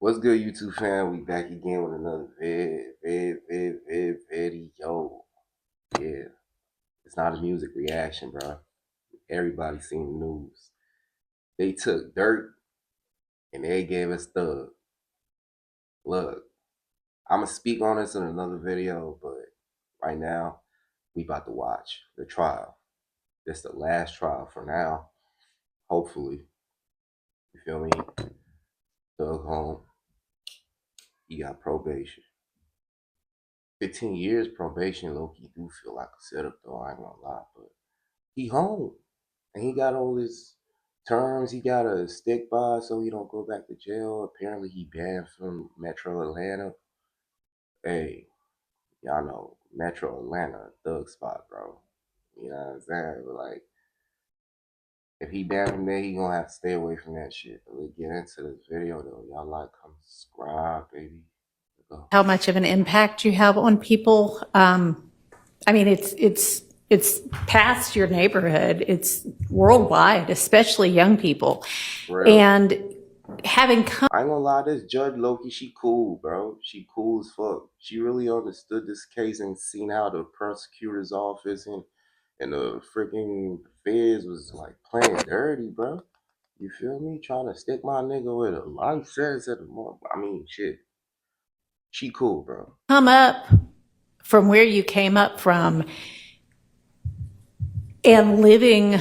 What's good, YouTube fam? We back again with another video. Yeah, it's not a music reaction, bro. Everybody seen the news. They took Dirt and they gave us Thug. Look, I'ma speak on this in another video, but right now we about to watch the trial. This the last trial for now. Hopefully, you feel me? Thug home. He got probation. 15 years probation, Loki do feel like a setup though, I ain't gonna lie, but he home. And he got all his terms he gotta stick by so he don't go back to jail. Apparently he banned from Metro Atlanta. Hey, y'all know Metro Atlanta, thug spot, bro. You know what I'm saying? But like, if he banned from there, he gonna have to stay away from that shit. But let's get into this video though. Y'all like, comment, subscribe, baby. Let's go. How much of an impact you have on people. I mean, it's past your neighborhood. It's worldwide, especially young people. And having come, I ain't gonna lie, this Judge Loki, she cool, bro. She cool as fuck. She really understood this case and seen how the prosecutor's office and the freaking feds was like playing dirty, bro. You feel me? Trying to stick my nigga with a life sentence at the moment. I mean, shit. She cool, bro. come up from where you came up from and living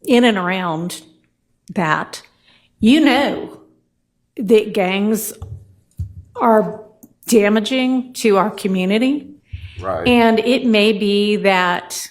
in and around that, you know that gangs are damaging to our community. Right. And it may be that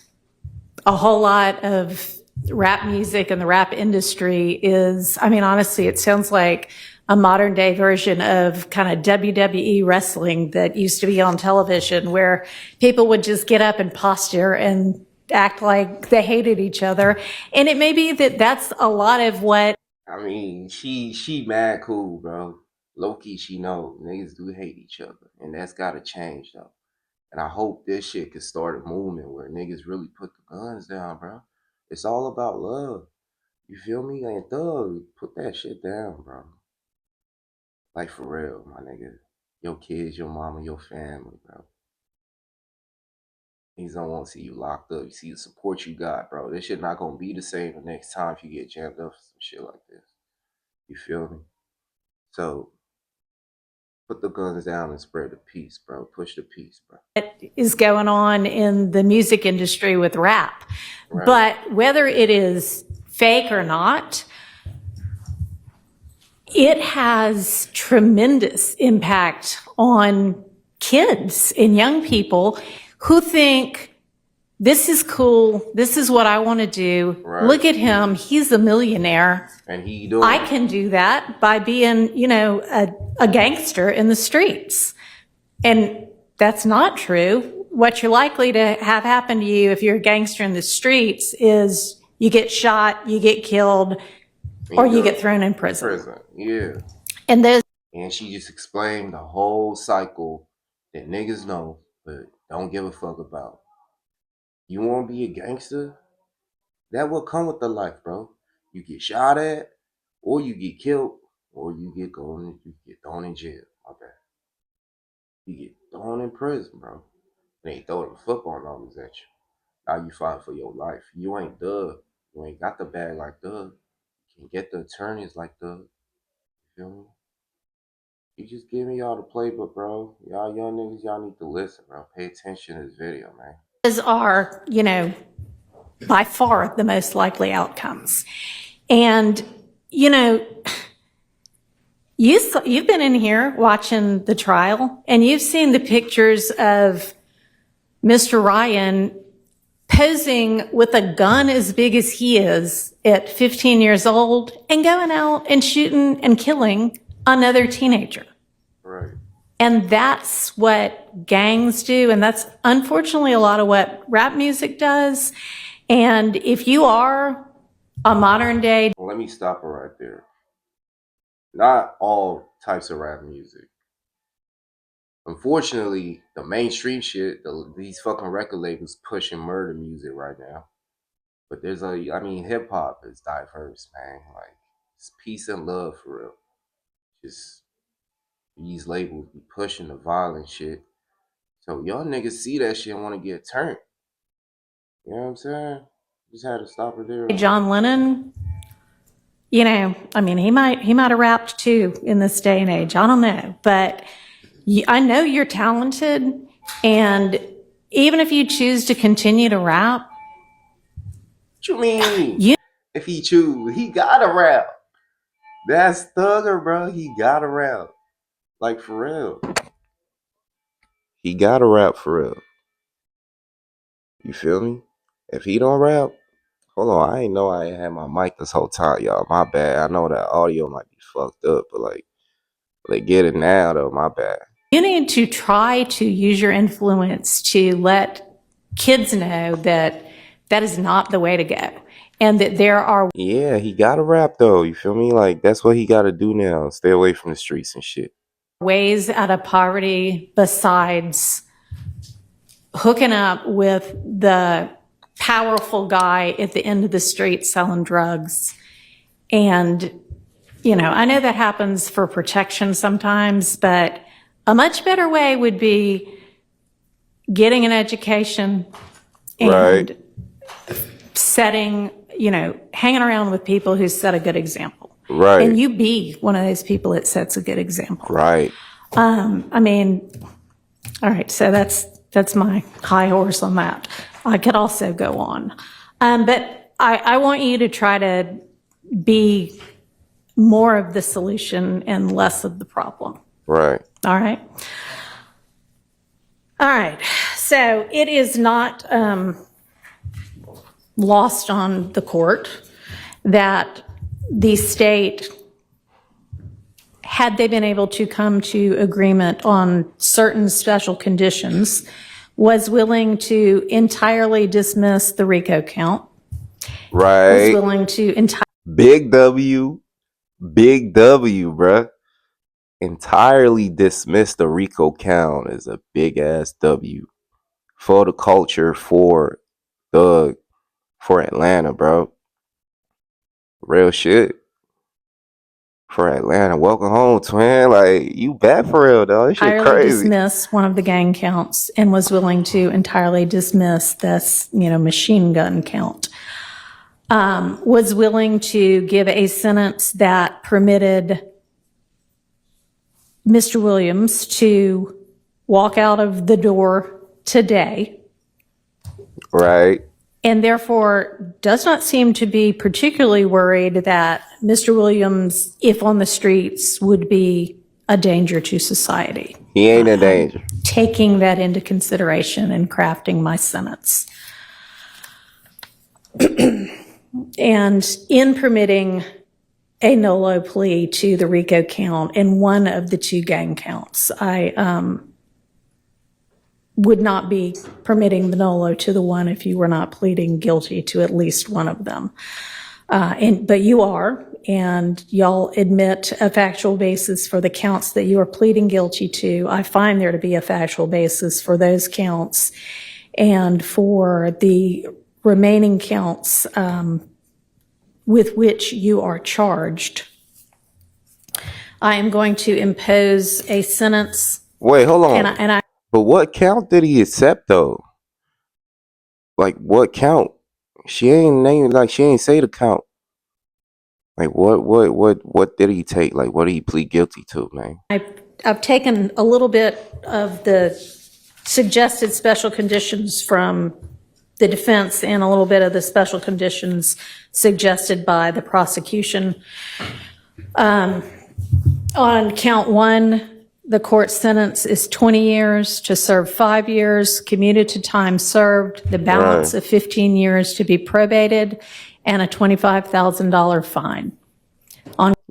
a whole lot of rap music and the rap industry is, I mean, honestly, it sounds like a modern day version of kind of WWE wrestling that used to be on television, where people would just get up and posture and act like they hated each other. And it may be that that's a lot of what. I mean, she mad cool, bro. Low-key, she know niggas do hate each other. And that's gotta change, though. And I hope this shit can start a movement where niggas really put the guns down, bro. It's all about love. You feel me? And Thug, put that shit down, bro. Like for real, my nigga. Your kids, your mama, your family, bro. Niggas don't want to see you locked up. You see the support you got, bro. This shit not gonna be the same the next time if you get jammed up for some shit like this. You feel me? So put the guns down and spread the peace, bro. Push the peace, bro. Is going on in the music industry with rap. Right. But whether it is fake or not, it has tremendous impact on kids and young people who think, this is cool. This is what I want to do. Right. Look at him. He's a millionaire. And he doing I can do that by being, you know, a gangster in the streets. And that's not true. What you're likely to have happen to you if you're a gangster in the streets is you get shot, you get killed, or you get thrown in prison. Yeah. And she just explained the whole cycle that niggas know but don't give a fuck about. You want to be a gangster? That will come with the life, bro. You get shot at, or you get killed, or you get thrown in jail. Okay. You get thrown in prison, bro. They ain't throwing the football numbers at you. Now you fight for your life. You ain't Doug. You ain't got the bag like Doug. You can get the attorneys like Doug. You feel me? You just giving y'all the playbook, bro. Y'all young niggas, y'all need to listen, bro. Pay attention to this video, man. These are, you know, by far the most likely outcomes. And, you know, you've been in here watching the trial, and you've seen the pictures of Mr. Ryan posing with a gun as big as he is at 15 years old and going out and shooting and killing another teenager. Right. And that's what gangs do. And that's unfortunately a lot of what rap music does. And if you are a modern day. Well, let me stop it right there. Not all types of rap music. Unfortunately, the mainstream shit, these fucking record labels pushing murder music right now. But there's I mean, hip hop is diverse, man. Like, it's peace and love for real. Just These labels be pushing the violent shit. So y'all niggas see that shit and want to get turned. You know what I'm saying? Just had to stop it there. John Lennon, you know, I mean, he might have rapped too in this day and age. I don't know, but I know you're talented, and even if you choose to continue to rap, What you mean? you If he choose, he gotta rap. That's Thugger, bro. He gotta rap. Like for real. He gotta rap for real. You feel me? If he don't rap, hold on. I ain't know I ain't had my mic this whole time, y'all. My bad. I know that audio might be fucked up, but like get it now though. My bad. you need to try to use your influence to let kids know that that is not the way to go, and that there are Yeah, he gotta rap though. You feel me? Like that's what he gotta do now. Stay away from the streets and shit. ways out of poverty besides hooking up with the powerful guy at the end of the street selling drugs. And, you know, I know that happens for protection sometimes, but a much better way would be getting an education and Right. setting, you know, hanging around with people who set a good example. Right. And you be one of those people that sets a good example. Right. I mean, all right, so that's my high horse on that. I could also go on. But I want you to try to be more of the solution and less of the problem. Right. All right? All right. So it is not lost on the court that the state, had they been able to come to agreement on certain special conditions, was willing to entirely dismiss the RICO count, was Right. willing to Big W. Big W, bruh. Entirely dismiss the RICO count is a big ass W. For the culture, for Thug, for Atlanta, bro. Real shit. For Atlanta. Welcome home, twin. Like, you bad for real, though. This shit entirely crazy. dismiss one of the gang counts and was willing to entirely dismiss this, you know, machine gun count. Was willing to give a sentence that permitted Mr. Williams to walk out of the door today, Right. and therefore does not seem to be particularly worried that Mr. Williams, if on the streets, would be a danger to society. He ain't in danger. Taking that into consideration and crafting my sentence. And in permitting a NOLO plea to the RICO count in one of the two gang counts, I would not be permitting the NOLO to the one if you were not pleading guilty to at least one of them. But you are, and y'all admit a factual basis for the counts that you are pleading guilty to. I find there to be a factual basis for those counts, and for the remaining counts with which you are charged, I am going to impose a sentence. Wait, hold on. And I But what count did he accept, though? Like, what count? She ain't name, like, she ain't say the count. Like, what did he take? Like, what did he plead guilty to, man? I've taken a little bit of the suggested special conditions from the defense and a little bit of the special conditions suggested by the prosecution. On count one, the court sentence is 20 years to serve 5 years, commuted to time served, the balance of 15 years to be probated, and a $25,000 fine.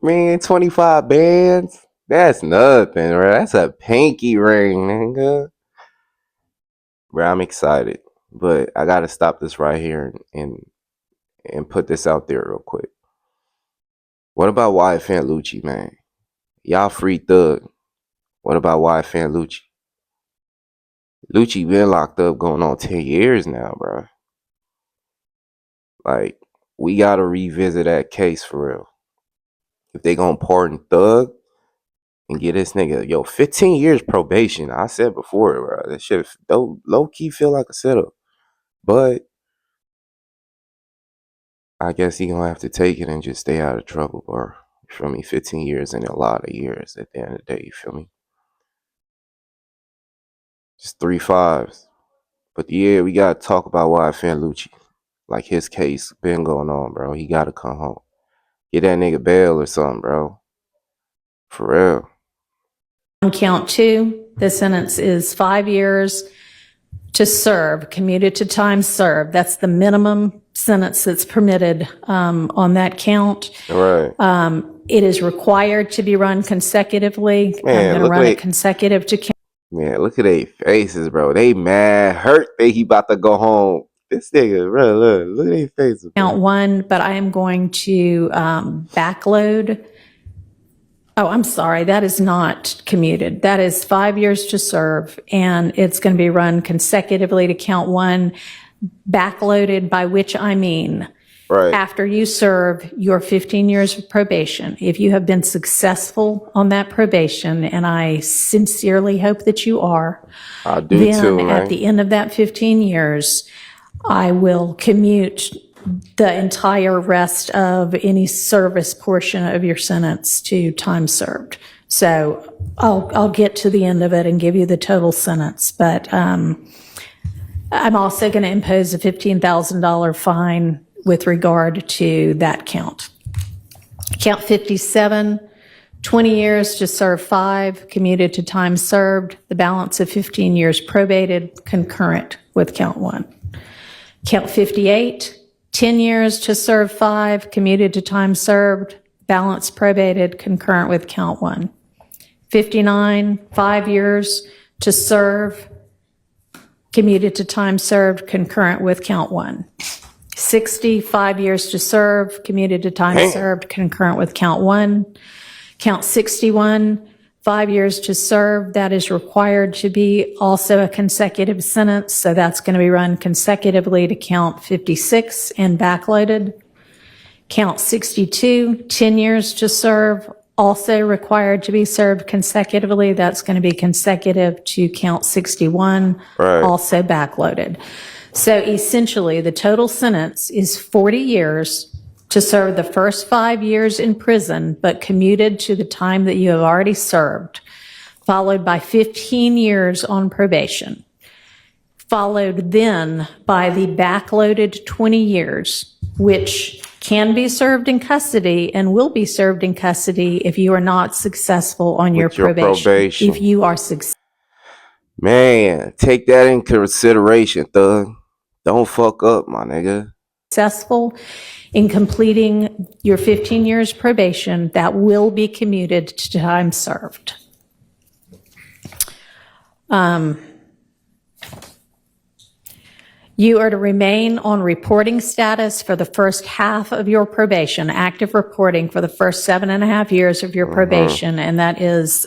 Man, 25 bands? That's nothing, bro. That's a pinky ring, nigga. Bro, I'm excited. But I gotta stop this right here and put this out there real quick. What about YFN Lucci, man? Y'all free Thug. What about YFN Lucci? Lucci been locked up going on 10 years now, bro. Like, we gotta revisit that case for real. If they gonna pardon Thug, and get this nigga, 15 years probation. I said before, bro, that shit low key feel like a setup. But I guess he gonna have to take it and just stay out of trouble, bro. You feel me? 15 years ain't a lot of years at the end of the day, you feel me? Just 3 5s. But yeah, we gotta talk about YFN Lucci. Like his case been going on, bro. He gotta come home. Get that nigga bail or something, bro. For real. On count 2, the sentence is 5 years to serve, commuted to time served. That's the minimum sentence that's permitted on that count. Right. It is required to be run consecutively. Man, I'm going to run it consecutive to count. Man, look at their faces, bro. They mad, hurt that he about to go home. This nigga, bro, look at their faces. Bro. Count 1, but I am going to backload. Oh, I'm sorry. That is not commuted. That is 5 years to serve, and it's going to be run consecutively to count 1, backloaded, by which I mean after you serve your 15 years of probation. If you have been successful on that probation, and I sincerely hope that you are, I do too, man. At the end of that 15 years, I will commute the entire rest of any service portion of your sentence to time served. So I'll get to the end of it and give you the total sentence. But I'm also going to impose a $15,000 fine with regard to that count. Count 57, 20 years to serve 5, commuted to time served. The balance of 15 years probated, concurrent with count 1. Count 58, 10 years to serve 5, commuted to time served, balance probated, concurrent with count 1. 59, 5 years to serve, commuted to time served, concurrent with count 1. 60, 5 years to serve, commuted to time served, concurrent with count 1. Count 61, 5 years to serve, that is required to be also a consecutive sentence, so that's going to be run consecutively to count 56 and backloaded. Count 62, 10 years to serve, also required to be served consecutively, that's going to be consecutive to count 61, also backloaded. So essentially, the total sentence is 40 years to serve the first 5 years in prison, but commuted to the time that you have already served, followed by 15 years on probation, followed then by the backloaded 20 years, which can be served in custody and will be served in custody if you are not successful on your probation. If you are successful. Man, take that in consideration, thug. Don't fuck up, my nigga. Successful in completing your 15 years probation, that will be commuted to time served. You are to remain on reporting status for the first half of your probation, active reporting for the first 7.5 years of your probation, and that is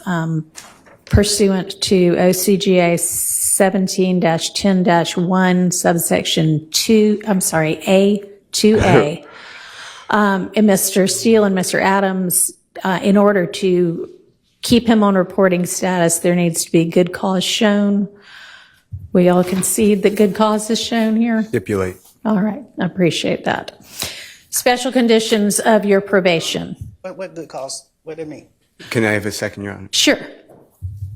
pursuant to OCGA 17-10-1, subsection 2, A2A. And Mr. Steele and Mr. Adams, in order to keep him on reporting status, there needs to be good cause shown. We all concede that good cause is shown here? Stipulate. All right, I appreciate that. Special conditions of your probation. What good cause? What do you mean? Can I have a second, Your Honor? Sure.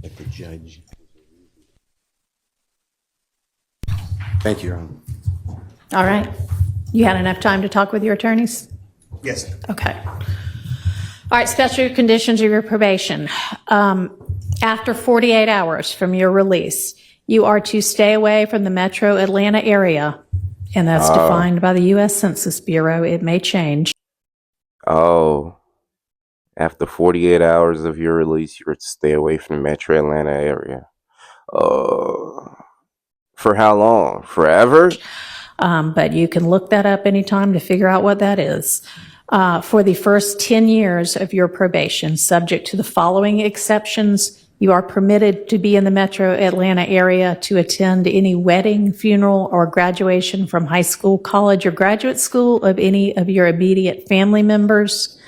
Like the judge. Thank you, Your Honor. All right. You had enough time to talk with your attorneys? Yes, sir. Okay. All right, special conditions of your probation. After 48 hours from your release, you are to stay away from the metro Atlanta area, and that's defined by the U.S. Census Bureau. It may change. Oh. After 48 hours of your release, you're to stay away from the metro Atlanta area. For how long? Forever? But you can look that up anytime to figure out what that is. For the first 10 years of your probation, subject to the following exceptions, you are permitted to be in the metro Atlanta area to attend any wedding, funeral, or graduation from high school, college, or graduate school of any of your immediate family members.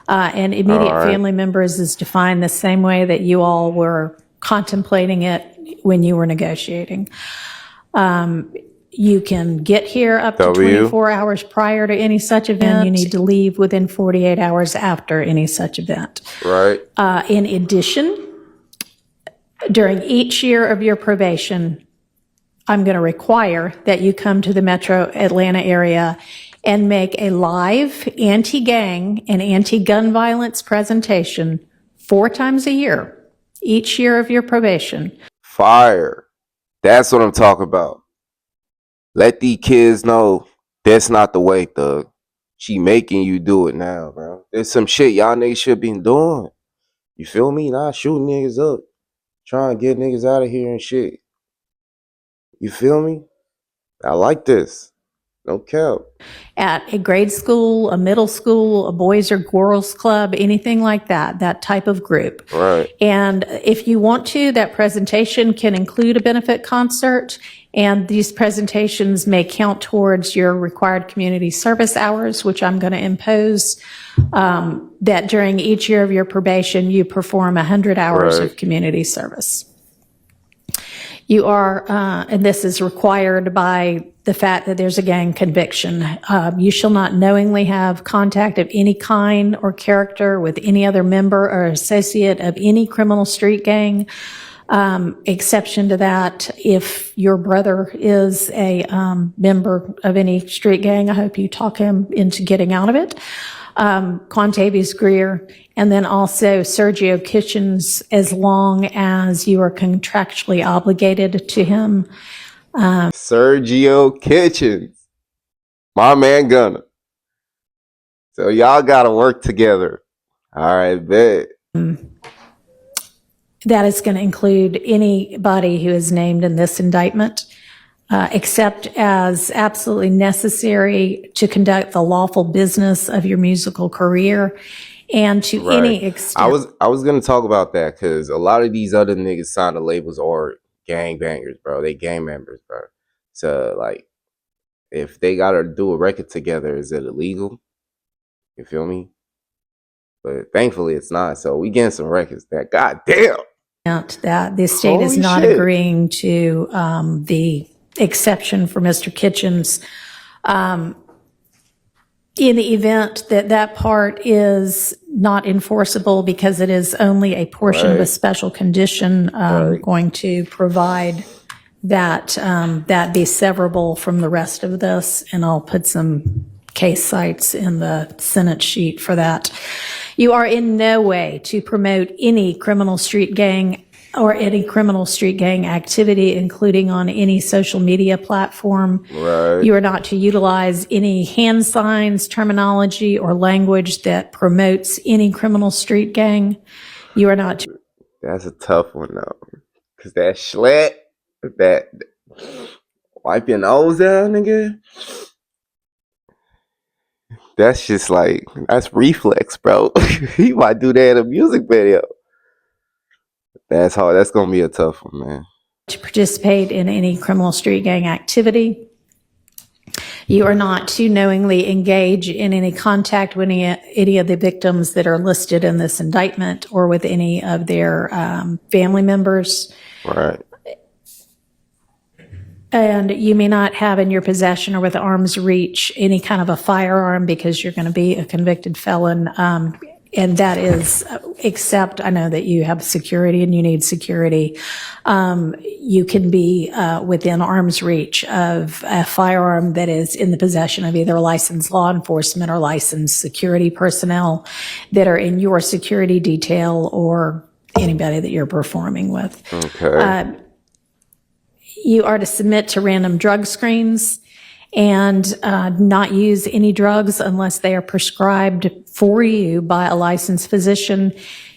And immediate All right. family members is defined the same way that you all were contemplating it when you were negotiating. You can get here up to W. 24 hours prior to any such event. You need to leave within 48 hours after any such event. Right. In addition, during each year of your probation, I'm going to require that you come to the metro Atlanta area and make a live anti-gang and anti-gun violence presentation 4 times a year, each year of your probation. Fire. That's what I'm talking about. Let these kids know that's not the way, thug. She making you do it now, bro. There's some shit y'all niggas should be doing. You feel me? Not shooting niggas up. Trying to get niggas out of here and shit. You feel me? I like this. No cap. At a grade school, a middle school, a boys or girls club, anything like that, that type of group. Right. And if you want to, that presentation can include a benefit concert, and these presentations may count towards your required community service hours, which I'm going to impose, that during each year of your probation, you perform 100 hours Right. of community service. You are, and this is required by the fact that there's a gang conviction. You shall not knowingly have contact of any kind or character with any other member or associate of any criminal street gang. Exception to that, if your brother is a member of any street gang, I hope you talk him into getting out of it. Quantavious Greer, and then also Sergio Kitchens, as long as you are contractually obligated to him. Sergio Kitchens. My man Gunner. So y'all gotta work together. All right, bet. That is going to include anybody who is named in this indictment, except as absolutely necessary to conduct the lawful business of your musical career, and to any extent. I was gonna talk about that because a lot of these other niggas signed to labels are gang bangers, bro. They gang members, bro. So like, if they gotta do a record together, is it illegal? You feel me? But thankfully it's not. So we getting some records that goddamn. That the state is Holy not shit. agreeing to the exception for Mr. Kitchens. In the event that that part is not enforceable because it is only a portion of a Right. special condition, Right. going to provide that that be severable from the rest of this, and I'll put some case sites in the Senate sheet for that. You are in no way to promote any criminal street gang or any criminal street gang activity, including on any social media platform. Right. You are not to utilize any hand signs, terminology, or language that promotes any criminal street gang. You are not to That's a tough one though. Cause that schlet, that wipe your nose out, nigga. That's just like, that's reflex, bro. He might do that in a music video. That's hard. That's gonna be a tough one, man. participate in any criminal street gang activity. You are not to knowingly engage in any contact with any of the victims that are listed in this indictment or with any of their family members. Right. And you may not have in your possession or with arm's reach any kind of a firearm because you're going to be a convicted felon. And that is, except I know that you have security and you need security. You can be within arm's reach of a firearm that is in the possession of either licensed law enforcement or licensed security personnel that are in your security detail or anybody that you're performing with. Okay. You are to submit to random drug screens and not use any drugs unless they are prescribed for you by a licensed physician.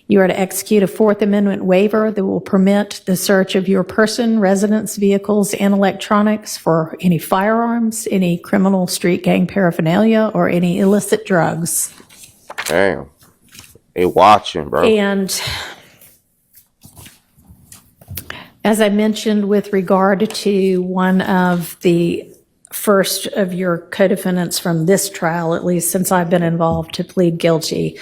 You are to execute a Fourth Amendment waiver that will permit the search of your person, residence, vehicles, and electronics for any firearms, any criminal street gang paraphernalia, or any illicit drugs. Damn. They watching, bro. And as I mentioned, with regard to one of the first of your co-defendants from this trial, at least since I've been involved, to plead guilty,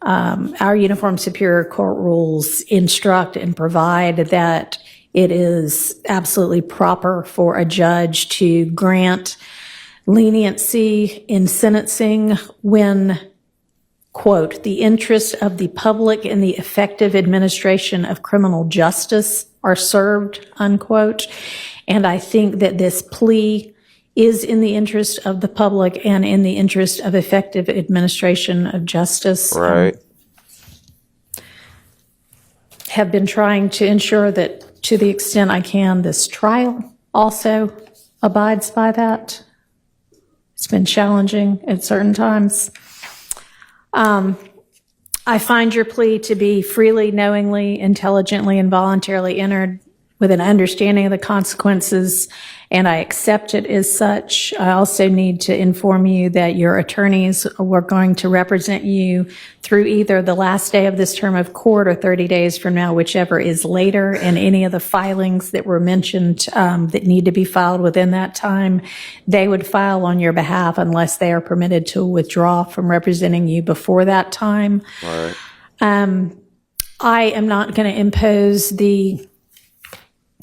Our Uniform Superior Court rules instruct and provide that it is absolutely proper for a judge to grant leniency in sentencing when, quote, the interest of the public in the effective administration of criminal justice are served, unquote. And I think that this plea is in the interest of the public and in the interest of effective administration of justice. Right. Have been trying to ensure that, to the extent I can, this trial also abides by that. It's been challenging at certain times. I find your plea to be freely, knowingly, intelligently, and voluntarily entered with an understanding of the consequences, and I accept it as such. I also need to inform you that your attorneys were going to represent you through either the last day of this term of court or 30 days from now, whichever is later, and any of the filings that were mentioned that need to be filed within that time, they would file on your behalf unless they are permitted to withdraw from representing you before that time. Right. I am not going to impose the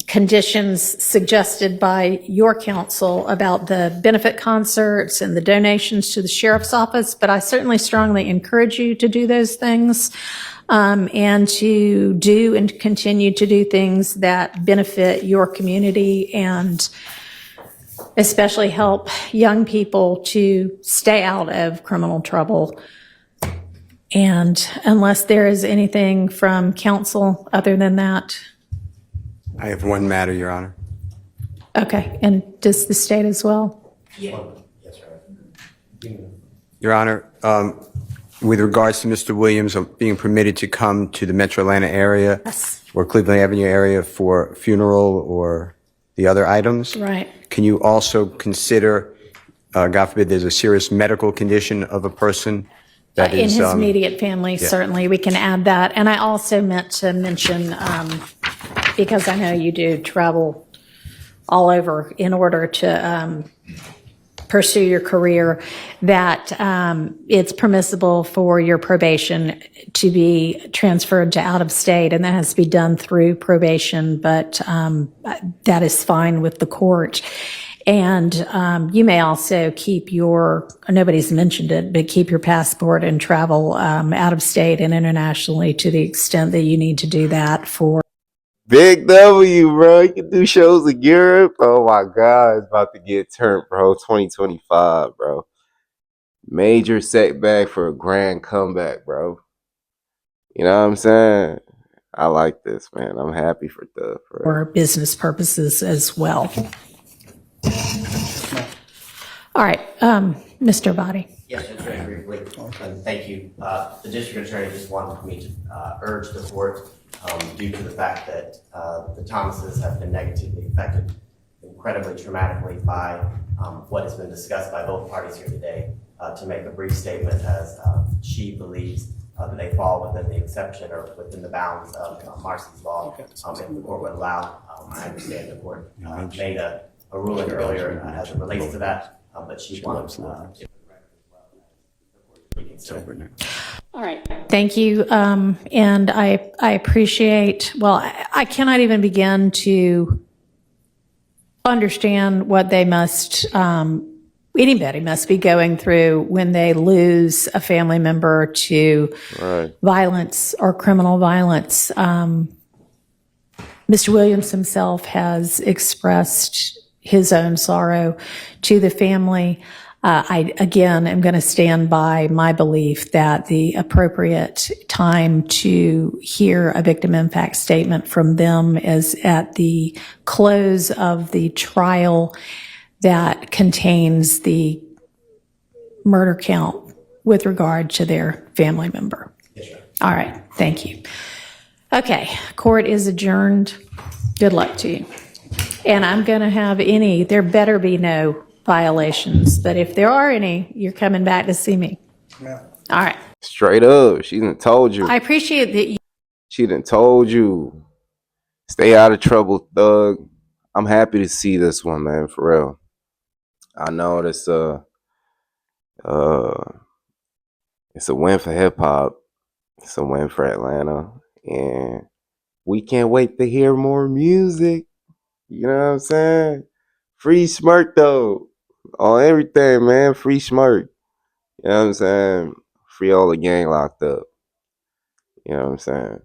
conditions suggested by your counsel about the benefit concerts and the donations to the sheriff's office, but I certainly strongly encourage you to do those things and to do and continue to do things that benefit your community and especially help young people to stay out of criminal trouble. And unless there is anything from counsel other than that. I have one matter, Your Honor. Okay, and does the state as well? Your Honor, with regards to Mr. Williams being permitted to come to the Metro Atlanta area Yes. or Cleveland Avenue area for funeral or the other items, Right. can you also consider, God forbid, there's a serious medical condition of a person that In is his immediate family, certainly, we can add that. And I also meant to mention, because I know you do travel all over in order to pursue your career, that it's permissible for your probation to be transferred to out of state, and that has to be done through probation, but that is fine with the court. And you may also keep your, nobody's mentioned it, but keep your passport and travel out of state and internationally to the extent that you need to do that for. Big W, bro. You can do shows in Europe. Oh my God, it's about to get turned, bro. 2025, bro. Major setback for a grand comeback, bro. You know what I'm saying? I like this, man. I'm happy for Thug. For business purposes as well. All right, Mr. Body. Yes, just very briefly, and thank you. The district attorney just wanted me to urge the court, due to the fact that the Thomases have been negatively affected incredibly traumatically by what has been discussed by both parties here today, to make a brief statement as she believes that they fall within the exception or within the bounds of Marcy's law. If the court would allow, I understand the court made a ruling earlier as it relates to that, but she wants All right. Thank you. And I appreciate, well, I cannot even begin to understand what they must, anybody must be going through when they lose a family member to violence or criminal violence. Mr. Williams himself has expressed his own sorrow to the family. I, again, am going to stand by my belief that the appropriate time to hear a victim impact statement from them is at the close of the trial that contains the murder count with regard to their family member. All right. Thank you. Okay. Court is adjourned. Good luck to you. And I'm going to have there better be no violations, but if there are any, you're coming back to see me. Yeah. All right. Straight up. She done told you. I appreciate that you. She done told you. Stay out of trouble, Thug. I'm happy to see this one, man, for real. I know it's a win for hip hop. It's a win for Atlanta. And we can't wait to hear more music. You know what I'm saying? Free Smirk though. On everything, man. Free Smirk. You know what I'm saying? Free all the gang locked up. You know what I'm saying?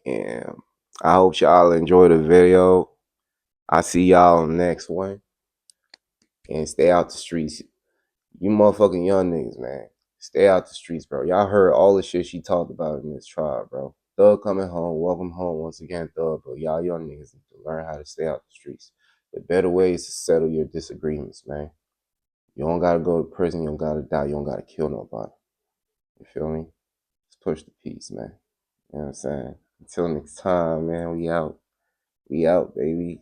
And I hope y'all enjoy the video. I see y'all on the next one. And stay out the streets. You motherfucking young niggas, man. Stay out the streets, bro. Y'all heard all the shit she talked about in this trial, bro. Thug coming home. Welcome home once again, Thug. But y'all young niggas need to learn how to stay out the streets. The better ways to settle your disagreements, man. You don't gotta go to prison. You don't gotta die. You don't gotta kill nobody. You feel me? Let's push the peace, man. You know what I'm saying? Until next time, man. We out. We out, baby.